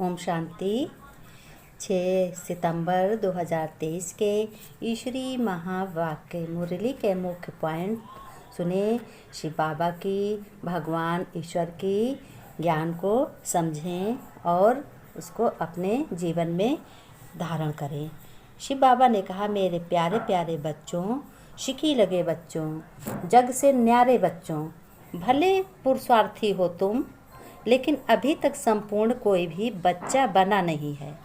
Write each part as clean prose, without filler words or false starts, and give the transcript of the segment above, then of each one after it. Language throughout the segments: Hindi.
ओम शांति। 6 सितंबर 2023 के ईश्वरी महावाक्य मुरली के मुख्य पॉइंट सुने। शिव बाबा की, भगवान ईश्वर की ज्ञान को समझें और उसको अपने जीवन में धारण करें। शिव बाबा ने कहा, मेरे प्यारे प्यारे बच्चों, शिकी लगे बच्चों, जग से न्यारे बच्चों, भले पुरुषार्थी हो तुम, लेकिन अभी तक संपूर्ण कोई भी बच्चा बना नहीं है।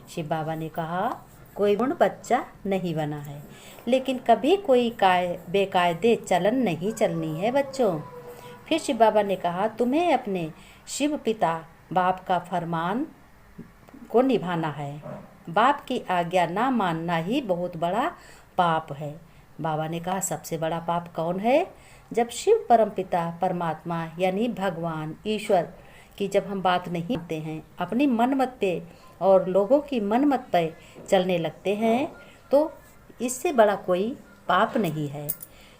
शिव बाबा ने कहा, कोई पूर्ण बच्चा नहीं बना है, लेकिन कभी कोई बेकायदे चलन नहीं चलनी है बच्चों। फिर शिव बाबा ने कहा, तुम्हें अपने शिव पिता बाप का फरमान को निभाना है। बाप की आज्ञा ना मानना ही बहुत बड़ा पाप है। बाबा ने कहा, सबसे बड़ा पाप कौन है? जब शिव परमपिता परमात्मा यानी भगवान ईश्वर की जब हम बात नहीं मानते हैं, अपनी मनमत पे और लोगों की मनमत पे चलने लगते हैं, तो इससे बड़ा कोई पाप नहीं है।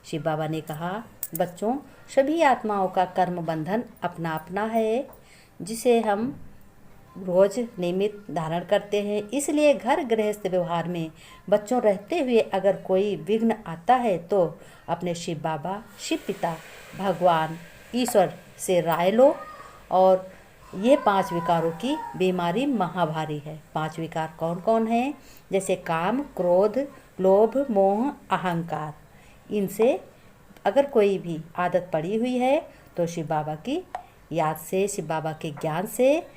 शिव बाबा ने कहा, बच्चों, सभी आत्माओं का कर्म बंधन अपना अपना है, जिसे हम रोज नियमित धारण करते हैं। इसलिए घर गृहस्थ व्यवहार में बच्चों रहते हुए अगर कोई विघ्न आता है तो अपने शिव बाबा, शिव पिता, भगवान ईश्वर से राय लो। और ये 5 विकारों की बीमारी महाभारी है। 5 विकार कौन कौन हैं? जैसे काम, क्रोध, लोभ, मोह, अहंकार। इनसे अगर कोई भी आदत पड़ी हुई है तो शिव बाबा की याद से, शिव बाबा के ज्ञान से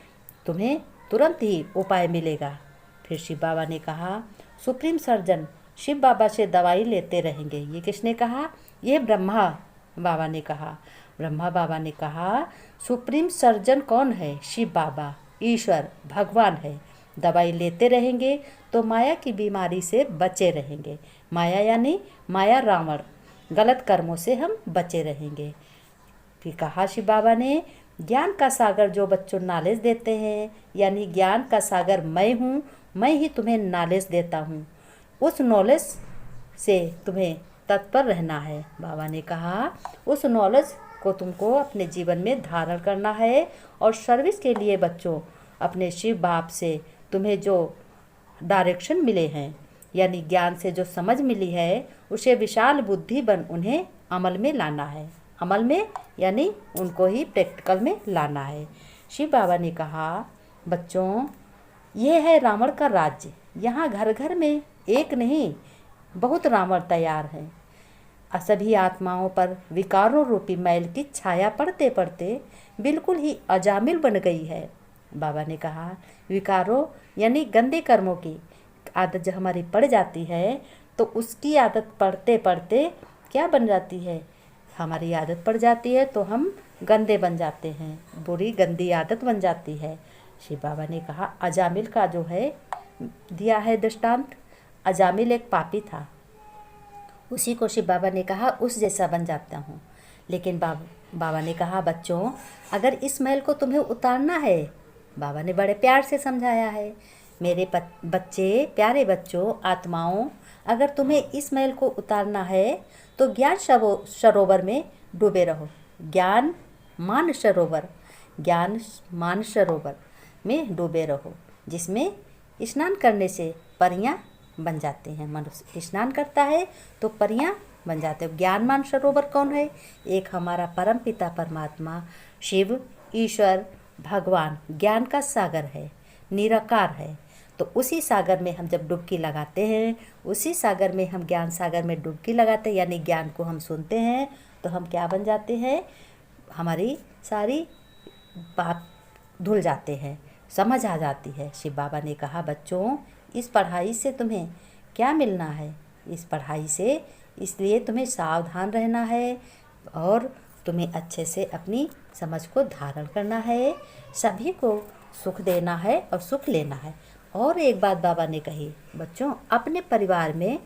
तुम्हें तुरंत ही उपाय मिलेगा। फिर शिव बाबा ने कहा, सुप्रीम सर्जन शिव बाबा से दवाई लेते रहेंगे। ये किसने कहा? ये ब्रह्मा बाबा ने कहा। ब्रह्मा बाबा ने कहा, सुप्रीम सर्जन कौन है? शिव बाबा, ईश्वर, भगवान है। दवाई लेते रहेंगे तो माया की बीमारी से बचे रहेंगे। माया यानी माया रावण, गलत कर्मों से हम बचे रहेंगे। फिर कहा शिव बाबा ने, ज्ञान का सागर जो बच्चों नॉलेज देते हैं, यानी ज्ञान का सागर मैं हूँ, मैं ही तुम्हें नॉलेज देता हूँ। उस नॉलेज से तुम्हें तत्पर रहना है। बाबा ने कहा, उस नॉलेज को तुमको अपने जीवन में धारण करना है। और सर्विस के लिए बच्चों, अपने शिव बाप से तुम्हें जो डायरेक्शन मिले हैं, यानी ज्ञान से जो समझ मिली है, उसे विशाल बुद्धि बन उन्हें अमल में लाना है। अमल में यानी उनको ही प्रैक्टिकल में लाना है। शिव बाबा ने कहा, बच्चों, ये है रावण का राज्य। यहाँ घर घर में एक नहीं, बहुत रावण तैयार हैं। सभी आत्माओं पर विकारों रूपी मैल की छाया पड़ते पड़ते बिल्कुल ही अजामिल बन गई है। बाबा ने कहा, विकारों यानी गंदे कर्मों की आदत जब हमारी पड़ जाती है, तो उसकी आदत पड़ते पड़ते क्या बन जाती है? हमारी आदत पड़ जाती है तो हम गंदे बन जाते हैं, बुरी गंदी आदत बन जाती है। शिव बाबा ने कहा, अजामिल का जो है दिया है दृष्टांत। अजामिल एक पापी था, उसी को शिव बाबा ने कहा उस जैसा बन जाता हूँ। लेकिन बाबा ने कहा, बच्चों, अगर इस महल को तुम्हें उतारना है, बाबा ने बड़े प्यार से समझाया है, मेरे बच्चे, प्यारे बच्चों, आत्माओं, अगर तुम्हें इस महल को उतारना है तो ज्ञान सरोवर में डूबे रहो। ज्ञान मान सरोवर में डूबे रहो, जिसमें स्नान करने से परियां बन जाते हैं। मनुष्य स्नान करता है तो परियां बन जाते हैं। ज्ञान मान सरोवर कौन है? एक हमारा परम पिता परमात्मा शिव, ईश्वर, भगवान ज्ञान का सागर है, निराकार है। तो उसी सागर में हम जब डुबकी लगाते हैं, उसी सागर में हम ज्ञान सागर में डुबकी लगाते हैं, यानी ज्ञान को हम सुनते हैं, तो हम क्या बन जाते हैं? हमारी सारी बात धुल जाते हैं, समझ आ जाती है। शिव बाबा ने कहा, बच्चों, इस पढ़ाई से तुम्हें क्या मिलना है? इस पढ़ाई से इसलिए तुम्हें सावधान रहना है और तुम्हें अच्छे से अपनी समझ को धारण करना है, सभी को सुख देना है और सुख लेना है। और एक बात बाबा ने कही, बच्चों, अपने परिवार में,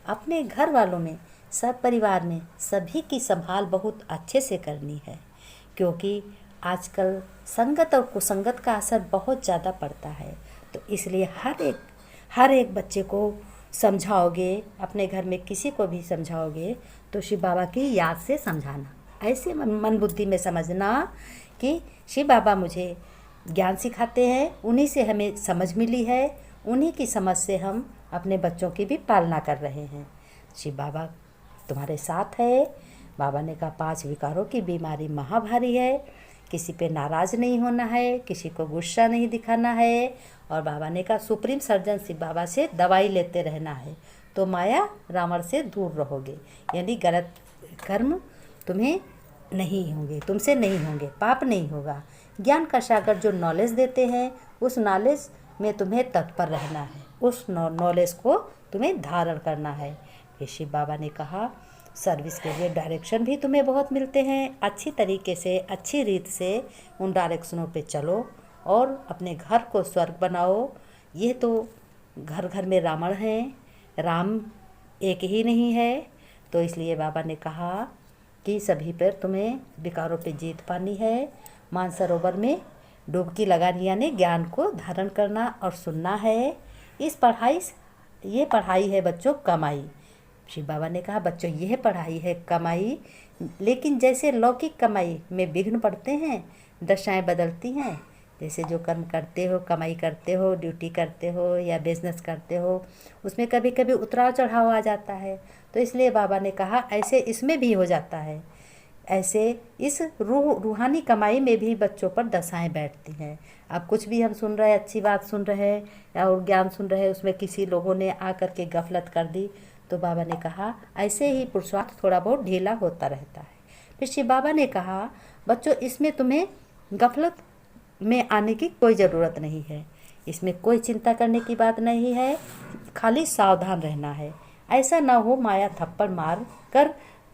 अपने घर वालों में, सब परिवार में सभी की संभाल बहुत अच्छे से करनी है, क्योंकि आजकल संगत और कुसंगत का असर बहुत ज़्यादा पड़ता है। तो इसलिए हर एक बच्चे को समझाओगे, अपने घर में किसी को भी समझाओगे तो शिव बाबा की याद से समझाना। ऐसे मन बुद्धि में समझना कि शिव बाबा मुझे ज्ञान सिखाते हैं, उन्हीं से हमें समझ मिली है, उन्हीं की समझ से हम अपने बच्चों की भी पालना कर रहे हैं। शिव बाबा तुम्हारे साथ है। बाबा ने कहा 5 विकारों की बीमारी महाभारी है, किसी पे नाराज़ नहीं होना है, किसी को गुस्सा नहीं दिखाना है। और बाबा ने कहा सुप्रीम सर्जन शिव बाबा से दवाई लेते रहना है, तो माया रावण से दूर रहोगे, यानी गलत कर्म तुम्हें नहीं होंगे, तुमसे नहीं होंगे, पाप नहीं होगा। ज्ञान का सागर जो नॉलेज देते हैं, उस नॉलेज में तुम्हें तत्पर रहना है, उस नॉलेज को तुम्हें धारण करना है। फिर शिव बाबा ने कहा सर्विस के लिए डायरेक्शन भी तुम्हें बहुत मिलते हैं, अच्छी तरीके से, अच्छी रीत से उन डायरेक्शनों पे चलो और अपने घर को स्वर्ग बनाओ। ये तो घर घर में रावण हैं, राम एक ही नहीं है, तो इसलिए बाबा ने कहा कि सभी पर तुम्हें विकारों पे जीत पानी है। मानसरोवर में डुबकी लगानी यानी ज्ञान को धारण करना और सुनना है। ये पढ़ाई है बच्चों कमाई। शिव बाबा ने कहा बच्चों यह पढ़ाई है कमाई, लेकिन जैसे लौकिक कमाई में विघ्न पड़ते हैं, दशाएं बदलती हैं, जैसे जो कर्म करते हो, कमाई करते हो, ड्यूटी करते हो या बिजनेस करते हो, उसमें कभी कभी उतराव चढ़ाव आ जाता है। तो इसलिए बाबा ने कहा ऐसे इसमें भी हो जाता है, ऐसे इस रूहानी कमाई में भी बच्चों पर दशाएं बैठती हैं। अब कुछ भी हम सुन रहे हैं, अच्छी बात सुन रहे हैं और ज्ञान सुन रहे हैं, उसमें किसी लोगों ने आकर के गफलत कर दी, तो बाबा ने कहा ऐसे ही पुरुषार्थ थोड़ा बहुत ढीला होता रहता है। फिर शिव बाबा ने कहा बच्चों इसमें तुम्हें गफलत में आने की कोई ज़रूरत नहीं है, इसमें कोई चिंता करने की बात नहीं है, खाली सावधान रहना है। ऐसा ना हो माया थप्पड़ मार कर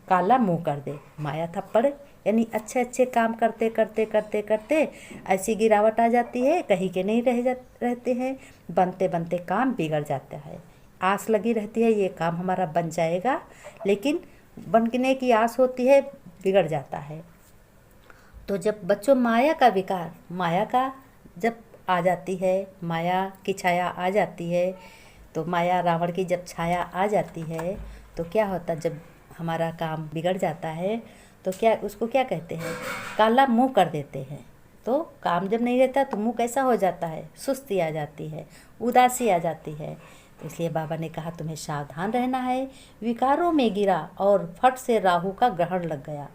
काला मुंह कर दे। माया थप्पड़ यानी अच्छे अच्छे काम करते करते करते करते ऐसी गिरावट आ जाती है, कहीं के नहीं रहते हैं, बनते बनते काम बिगड़ जाता है। आस लगी रहती है ये काम हमारा बन जाएगा, लेकिन बनने की आस होती है, बिगड़ जाता है। तो जब बच्चों माया का विकार, माया का जब आ जाती है, माया की छाया आ जाती है, तो माया रावण की जब छाया आ जाती है तो क्या होता, जब हमारा काम बिगड़ जाता है तो क्या उसको क्या कहते हैं, काला मुंह कर देते हैं। तो काम जब नहीं रहता तो मुंह कैसा हो जाता है, सुस्ती आ जाती है, उदासी आ जाती है। तो इसलिए बाबा ने कहा तुम्हें सावधान रहना है। विकारों में गिरा और फट से राहु का ग्रहण लग गया,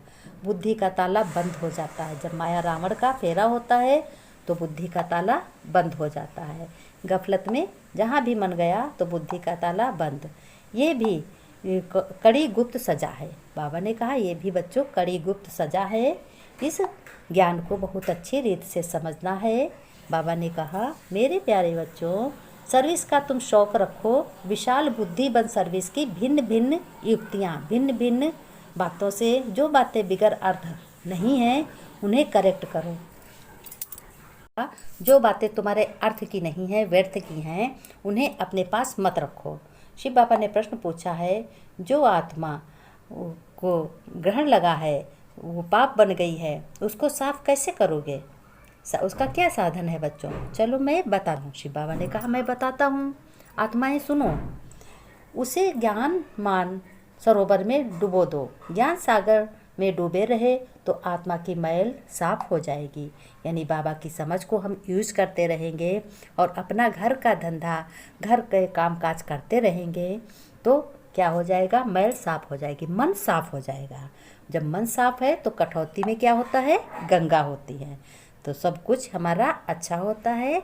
बुद्धि का ताला बंद हो जाता है। जब माया रावण का फेरा होता है तो बुद्धि का ताला बंद हो जाता है। गफलत में जहाँ भी मन गया तो बुद्धि का ताला बंद। ये भी कड़ी गुप्त सजा है। बाबा ने कहा ये भी बच्चों कड़ी गुप्त सजा है, इस ज्ञान को बहुत अच्छी रीत से समझना है। बाबा ने कहा मेरे प्यारे बच्चों सर्विस का तुम शौक रखो, विशाल बुद्धि बन सर्विस की भिन्न भिन्न युक्तियाँ, भिन्न भिन्न बातों से जो बातें बिगर अर्थ नहीं हैं उन्हें करेक्ट करो। जो बातें तुम्हारे अर्थ की नहीं है, व्यर्थ की हैं, उन्हें अपने पास मत रखो। शिव बाबा ने प्रश्न पूछा है जो आत्मा को ग्रहण लगा है, वो पाप बन गई है, उसको साफ कैसे करोगे, उसका क्या साधन है बच्चों? चलो मैं बता दूँ। शिव बाबा ने कहा मैं बताता हूँ, आत्माएं सुनो। उसे ज्ञान मान सरोवर में डुबो दो, ज्ञान सागर में डूबे रहे तो आत्मा की मैल साफ हो जाएगी। यानी बाबा की समझ को हम यूज़ करते रहेंगे और अपना घर का धंधा, घर के काम काज करते रहेंगे तो क्या हो जाएगा, मैल साफ हो जाएगी, मन साफ हो जाएगा। जब मन साफ है तो कठौती में क्या होता है, गंगा होती है, तो सब कुछ हमारा अच्छा होता है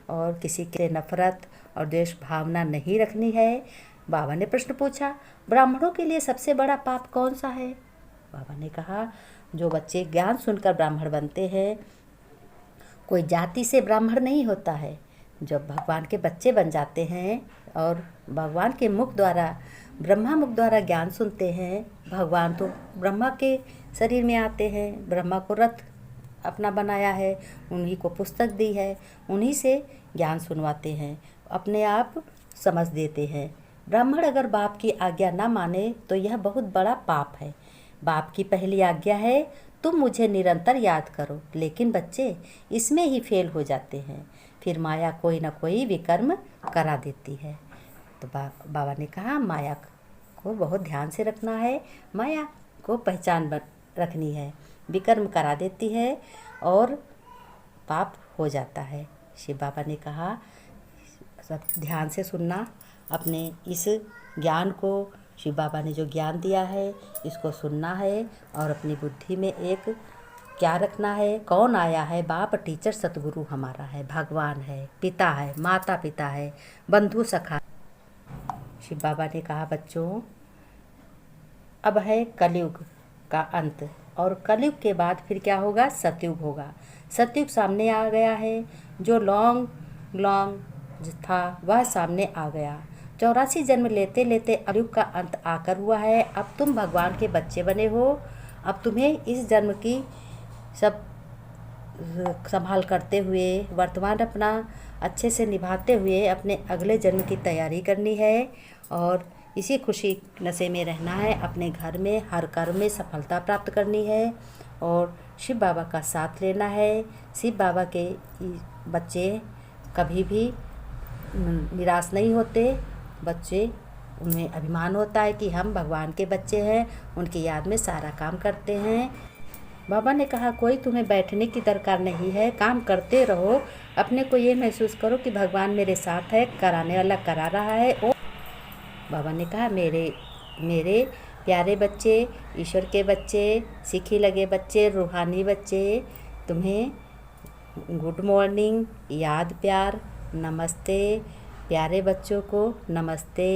और किसी के नफरत और द्वेष भावना नहीं रखनी है। बाबा ने प्रश्न पूछा ब्राह्मणों के लिए सबसे बड़ा पाप कौन सा है? बाबा ने कहा जो बच्चे ज्ञान सुनकर ब्राह्मण बनते हैं, कोई जाति से ब्राह्मण नहीं होता है। जब भगवान के बच्चे बन जाते हैं और भगवान के मुख द्वारा, ब्रह्मा मुख द्वारा ज्ञान सुनते हैं, भगवान तो ब्रह्मा के शरीर में आते हैं, ब्रह्मा को रथ अपना बनाया है, उन्हीं को पुस्तक दी है, उन्हीं से ज्ञान सुनवाते हैं, अपने आप समझ देते हैं। ब्राह्मण अगर बाप की आज्ञा ना माने तो यह बहुत बड़ा पाप है। बाप की पहली आज्ञा है तुम मुझे निरंतर याद करो, लेकिन बच्चे इसमें ही फेल हो जाते हैं, फिर माया कोई ना कोई विकर्म करा देती है। तो बाबा ने कहा माया को बहुत ध्यान से रखना है, माया को पहचान रखनी है, विकर्म करा देती है और पाप हो जाता है। शिव बाबा ने कहा सब ध्यान से सुनना, अपने इस ज्ञान को, शिव बाबा ने जो ज्ञान दिया है इसको सुनना है और अपनी बुद्धि में एक क्या रखना है, कौन आया है, बाप टीचर सतगुरु हमारा है, भगवान है, पिता है, माता पिता है, बंधु सखा। शिव बाबा ने कहा बच्चों अब है कलयुग का अंत और कलयुग के बाद फिर क्या होगा, सतयुग होगा। सतयुग सामने आ गया है, जो लॉन्ग था वह सामने आ गया। 84 जन्म लेते लेते कलयुग का अंत आकर हुआ है। अब तुम भगवान के बच्चे बने हो। अब तुम्हें इस जन्म की सब संभाल करते हुए, वर्तमान अपना अच्छे से निभाते हुए अपने अगले जन्म की तैयारी करनी है और इसी खुशी नशे में रहना है। अपने घर में हर कर्म में सफलता प्राप्त करनी है और शिव बाबा का साथ लेना है। शिव बाबा के बच्चे कभी भी निराश नहीं होते। बच्चे, उनमें अभिमान होता है कि हम भगवान के बच्चे हैं, उनकी याद में सारा काम करते हैं। बाबा ने कहा कोई तुम्हें बैठने की दरकार नहीं है, काम करते रहो। अपने को ये महसूस करो कि भगवान मेरे साथ है, कराने वाला करा रहा है। और बाबा ने कहा मेरे प्यारे बच्चे, ईश्वर के बच्चे, सीखी लगे बच्चे, रूहानी बच्चे, तुम्हें गुड मॉर्निंग, याद प्यार, नमस्ते। प्यारे बच्चों को नमस्ते।